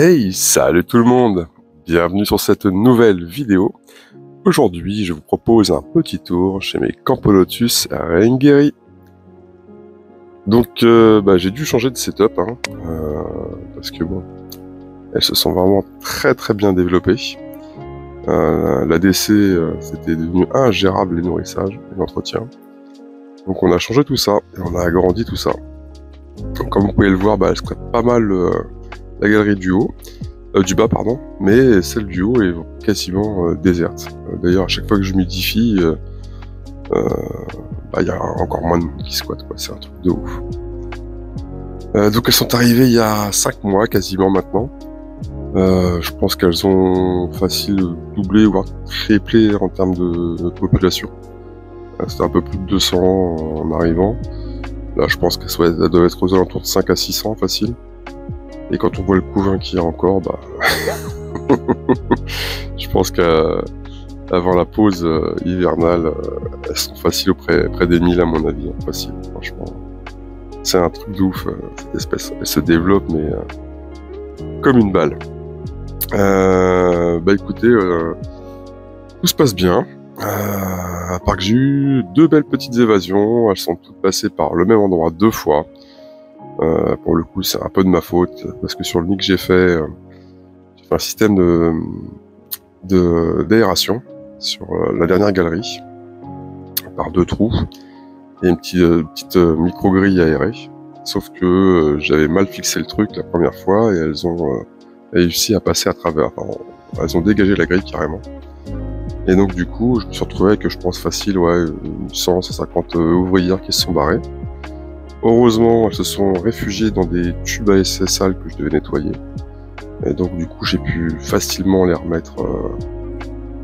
Hey, salut tout le monde! Bienvenue sur cette nouvelle vidéo. Aujourd'hui, je vous propose un petit tour chez mes Camponotus à Reingeri. Donc, j'ai dû changer de setup, parce que bon, elles se sont vraiment très bien développées. L'ADC, c'était devenu ingérable les nourrissages et l'entretien. Donc on a changé tout ça, et on a agrandi tout ça. Donc, comme vous pouvez le voir, elle scrape pas mal la galerie du haut. Du bas, pardon, mais celle du haut est quasiment déserte. D'ailleurs, à chaque fois que je m'humidifie, y a encore moins de monde qui squatte, quoi. C'est un truc de ouf. Donc elles sont arrivées il y a 5 mois quasiment maintenant. Je pense qu'elles ont facile doublé, voire triplé en termes de population. C'était un peu plus de 200 en arrivant. Là, je pense qu'elles doivent être aux alentours de 5 à 600 facile. Et quand on voit le couvain qu'il y a encore, je pense qu'avant la pause hivernale, elles sont faciles près des 1000 à mon avis, facile, franchement. C'est un truc de ouf, cette espèce. Elle se développe, mais comme une balle. Écoutez, tout se passe bien. À part que j'ai eu 2 belles petites évasions, elles sont toutes passées par le même endroit 2 fois. Pour le coup, c'est un peu de ma faute, parce que sur le nid que j'ai fait un système d'aération sur la dernière galerie, par 2 trous, et une petite micro-grille aérée. Sauf que j'avais mal fixé le truc la première fois, et elles ont réussi à passer à travers. Enfin, elles ont dégagé la grille carrément. Et donc du coup, je me suis retrouvé avec, je pense, facile, 100-150 ouvrières qui se sont barrées. Heureusement, elles se sont réfugiées dans des tubes à essai sales que je devais nettoyer. Et donc du coup, j'ai pu facilement les remettre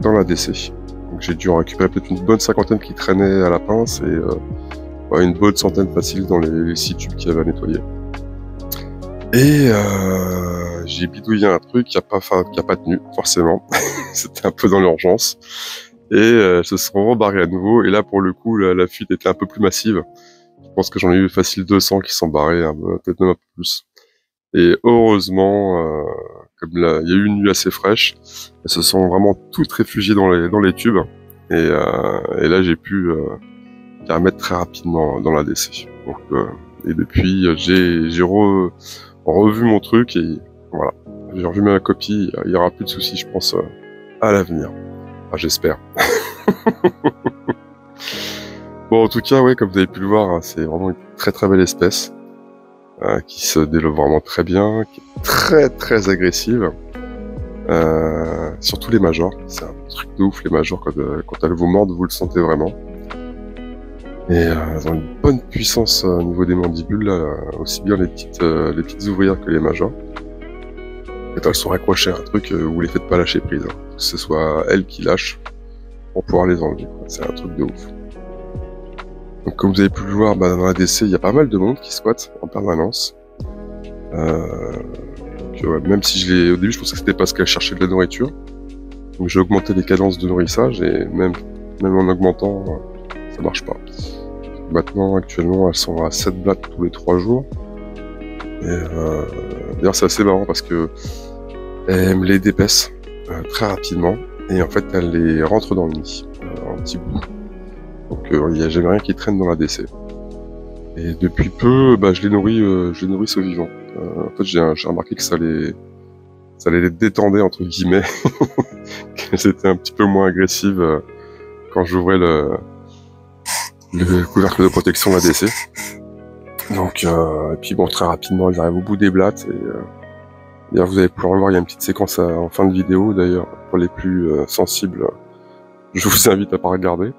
dans la DC. Donc j'ai dû en récupérer peut-être une bonne cinquantaine qui traînait à la pince et une bonne centaine facile dans les 6 tubes qu'il y avait à nettoyer. Et j'ai bidouillé un truc qui a pas tenu, forcément. C'était un peu dans l'urgence. Et elles se sont rebarrées à nouveau. Et là, pour le coup, la fuite était un peu plus massive. Je pense que j'en ai eu facile 200 qui sont barrés, peut-être même un peu plus. Et heureusement, comme il y a eu une nuit assez fraîche, elles se sont vraiment toutes réfugiées dans les tubes. Et là, j'ai pu les remettre très rapidement dans la DC. Donc, et depuis, j'ai revu mon truc et voilà. J'ai revu ma copie. Il y aura plus de soucis, je pense, à l'avenir. Enfin, j'espère. Bon, en tout cas, ouais, comme vous avez pu le voir, c'est vraiment une très belle espèce qui se développe vraiment très bien, qui est très agressive. Surtout les majors, c'est un truc de ouf les majors, quand elles vous mordent, vous le sentez vraiment. Et elles ont une bonne puissance au niveau des mandibules, là, aussi bien les petites ouvrières que les majors. Et elles sont accrochées à un truc, vous les faites pas lâcher prise, que ce soit elles qui lâchent pour pouvoir les enlever. C'est un truc de ouf. Donc comme vous avez pu le voir, dans la DC, il y a pas mal de monde qui squatte en permanence. Même si au début je pensais que c'était parce qu'elles cherchaient de la nourriture. Donc j'ai augmenté les cadences de nourrissage et même en augmentant, ça marche pas. Maintenant, actuellement, elles sont à 7 blattes tous les 3 jours. Et d'ailleurs c'est assez marrant parce que elles me les dépaissent très rapidement et en fait elles les rentrent dans le nid en petits bouts. Donc il n'y a jamais rien qui traîne dans la DC. Et depuis peu, je les nourris au vivant. En fait, j'ai remarqué que ça les détendait entre guillemets, qu'elles étaient un petit peu moins agressives quand j'ouvrais le couvercle de protection de la DC. Donc, et puis bon, très rapidement, ils arrivent au bout des blattes. Et d'ailleurs, vous allez pouvoir voir, il y a une petite séquence en fin de vidéo. D'ailleurs, pour les plus sensibles, je vous invite à pas regarder.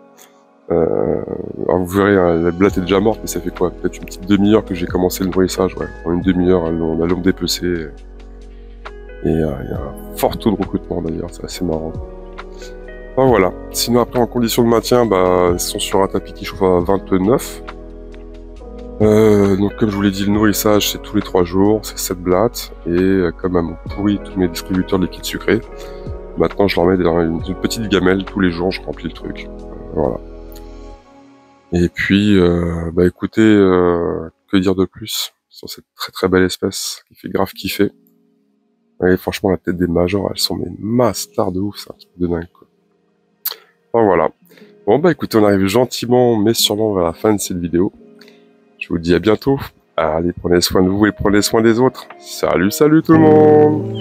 Alors vous verrez, la blatte est déjà morte, mais ça fait quoi? Peut-être une petite demi-heure que j'ai commencé le nourrissage, ouais. En une demi-heure, elles l'ont dépecé. Et il y a un fort taux de recrutement d'ailleurs, c'est assez marrant. Enfin voilà. Sinon après, en condition de maintien, elles sont sur un tapis qui chauffe à 29. Donc comme je vous l'ai dit, le nourrissage c'est tous les 3 jours, c'est 7 blattes. Et comme elles m'ont pourri tous mes distributeurs de liquide sucré, maintenant je leur mets dans une petite gamelle tous les jours, je remplis le truc. Voilà. Et puis, écoutez, que dire de plus sur cette très belle espèce qui fait grave kiffer. Ouais, franchement, la tête des majors, elles sont mais masters de ouf, c'est un truc de dingue, quoi. Enfin, voilà. Bon, bah écoutez, on arrive gentiment, mais sûrement vers la fin de cette vidéo. Je vous dis à bientôt. Allez, prenez soin de vous et prenez soin des autres. Salut, salut tout le monde!